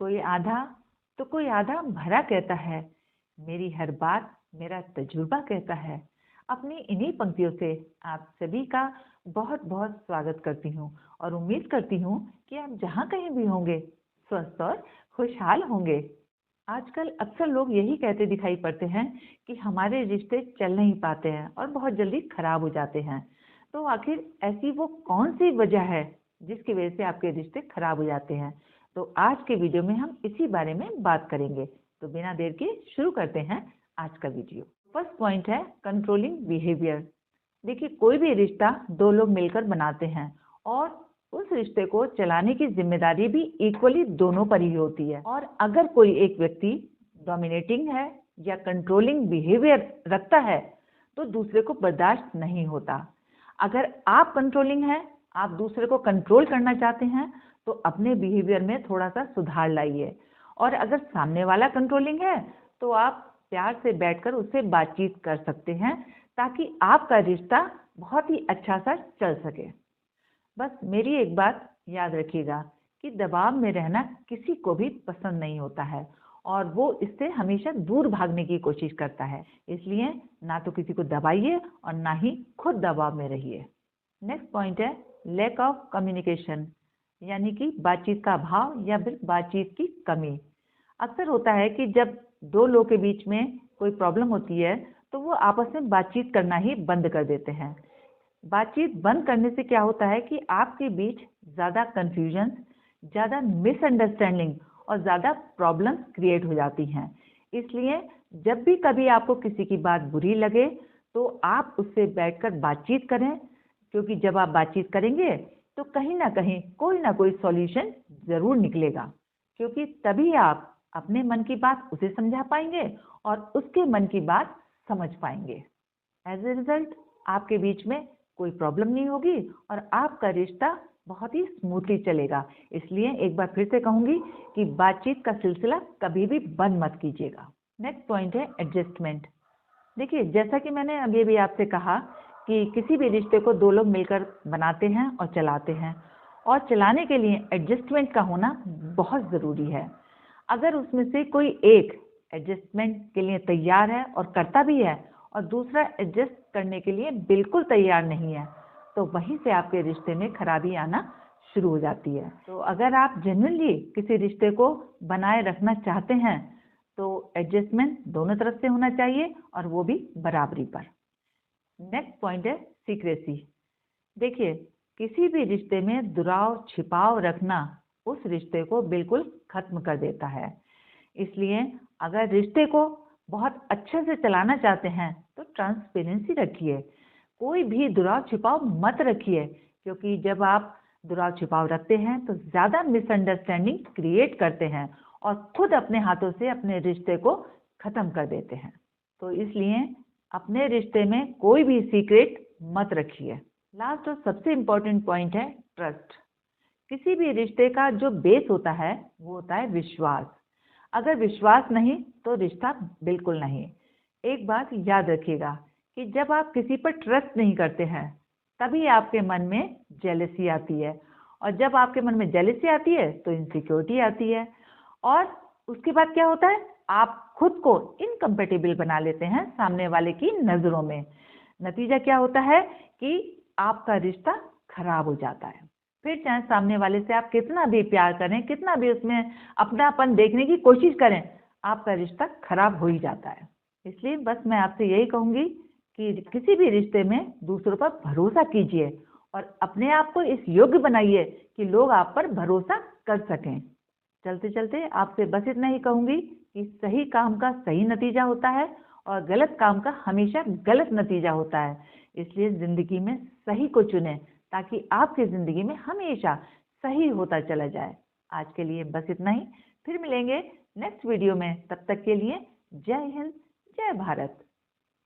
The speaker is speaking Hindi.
कोई आधा तो कोई आधा भरा कहता है, मेरी हर बात मेरा तजुर्बा कहता है। अपनी इन्हीं पंक्तियों से आप सभी का बहुत बहुत स्वागत करती हूँ और उम्मीद करती हूँ कि आप जहाँ कहीं भी होंगे स्वस्थ और खुशहाल होंगे। आजकल अक्सर लोग यही कहते दिखाई पड़ते हैं कि हमारे रिश्ते चल नहीं पाते हैं और बहुत जल्दी खराब हो जाते हैं। तो आखिर ऐसी वो कौन सी वजह है जिसकी वजह से आपके रिश्ते खराब हो जाते हैं? तो आज के वीडियो में हम इसी बारे में बात करेंगे। तो बिना देर के शुरू करते हैं आज का वीडियो। फर्स्ट पॉइंट है कंट्रोलिंग बिहेवियर। देखिए, कोई भी रिश्ता दो लोग मिलकर बनाते हैं और उस रिश्ते को चलाने की जिम्मेदारी भी इक्वली दोनों पर ही होती है। और अगर कोई एक व्यक्ति डोमिनेटिंग है या कंट्रोलिंग बिहेवियर रखता है तो दूसरे को बर्दाश्त नहीं होता। अगर आप कंट्रोलिंग हैं, आप दूसरे को कंट्रोल करना चाहते हैं, तो अपने बिहेवियर में थोड़ा सा सुधार लाइए। और अगर सामने वाला कंट्रोलिंग है तो आप प्यार से बैठकर उससे बातचीत कर सकते हैं ताकि आपका रिश्ता बहुत ही अच्छा सा चल सके। बस मेरी एक बात याद रखिएगा कि दबाव में रहना किसी को भी पसंद नहीं होता है और वो इससे हमेशा दूर भागने की कोशिश करता है। इसलिए ना तो किसी को दबाइए और ना ही खुद दबाव में रहिए। नेक्स्ट पॉइंट है लैक ऑफ कम्युनिकेशन, यानी कि बातचीत का अभाव या फिर बातचीत की कमी। अक्सर होता है कि जब दो लोगों के बीच में कोई प्रॉब्लम होती है तो वो आपस में बातचीत करना ही बंद कर देते हैं। बातचीत बंद करने से क्या होता है कि आपके बीच ज़्यादा कन्फ्यूजन, ज़्यादा मिसअंडरस्टैंडिंग और ज़्यादा प्रॉब्लम क्रिएट हो जाती हैं। इसलिए जब भी कभी आपको किसी की बात बुरी लगे तो आप उससे बैठकर बातचीत करें, क्योंकि जब आप बातचीत करेंगे तो कहीं ना कोई सॉल्यूशन ज़रूर निकलेगा, क्योंकि तभी आप अपने मन की बात उसे समझा पाएंगे और उसके मन की बात समझ पाएंगे। एज ए रिजल्ट आपके बीच में कोई प्रॉब्लम नहीं होगी और आपका रिश्ता बहुत ही स्मूथली चलेगा। इसलिए एक बार फिर से कहूंगी कि बातचीत का सिलसिला कभी भी बंद मत कीजिएगा। नेक्स्ट पॉइंट है एडजस्टमेंट। देखिए, जैसा कि मैंने अभी भी आपसे कहा कि किसी भी रिश्ते को दो लोग मिलकर बनाते हैं और चलाते हैं, और चलाने के लिए एडजस्टमेंट का होना बहुत ज़रूरी है। अगर उसमें से कोई एक एडजस्टमेंट के लिए तैयार है और करता भी है और दूसरा एडजस्ट करने के लिए बिल्कुल तैयार नहीं है, तो वहीं से आपके रिश्ते में खराबी आना शुरू हो जाती है। तो अगर आप जेन्युइनली किसी रिश्ते को बनाए रखना चाहते हैं तो एडजस्टमेंट दोनों तरफ से होना चाहिए और वो भी बराबरी पर। नेक्स्ट पॉइंट है सीक्रेसी। देखिए, किसी भी रिश्ते में दुराव छिपाव रखना उस रिश्ते को बिल्कुल खत्म कर देता है। इसलिए अगर रिश्ते को बहुत अच्छे से चलाना चाहते हैं तो ट्रांसपेरेंसी रखिए, कोई भी दुराव छिपाव मत रखिए, क्योंकि जब आप दुराव छिपाव रखते हैं तो ज़्यादा मिसअंडरस्टैंडिंग क्रिएट करते हैं और खुद अपने हाथों से अपने रिश्ते को ख़त्म कर देते हैं। तो इसलिए अपने रिश्ते में कोई भी सीक्रेट मत रखिए। लास्ट और सबसे इम्पोर्टेंट पॉइंट है ट्रस्ट। किसी भी रिश्ते का जो बेस होता है वो होता है विश्वास। अगर विश्वास नहीं तो रिश्ता बिल्कुल नहीं। एक बात याद रखिएगा कि जब आप किसी पर ट्रस्ट नहीं करते हैं तभी आपके मन में जेलसी आती है, और जब आपके मन में जेलसी आती है तो इनसिक्योरिटी आती है, और उसके बाद क्या होता है, आप खुद को इनकम्पेटिबल बना लेते हैं सामने वाले की नज़रों में। नतीजा क्या होता है कि आपका रिश्ता खराब हो जाता है। फिर चाहे सामने वाले से आप कितना भी प्यार करें, कितना भी उसमें अपनापन देखने की कोशिश करें, आपका रिश्ता खराब हो ही जाता है। इसलिए बस मैं आपसे यही कहूँगी कि किसी भी रिश्ते में दूसरों पर भरोसा कीजिए और अपने आप को इस योग्य बनाइए कि लोग आप पर भरोसा कर सकें। चलते चलते आपसे बस इतना ही कहूँगी कि सही काम का सही नतीजा होता है और गलत काम का हमेशा गलत नतीजा होता है। इसलिए ज़िंदगी में सही को चुनें ताकि आपकी ज़िंदगी में हमेशा सही होता चला जाए। आज के लिए बस इतना ही, फिर मिलेंगे नेक्स्ट वीडियो में। तब तक के लिए जय हिंद, जय भारत।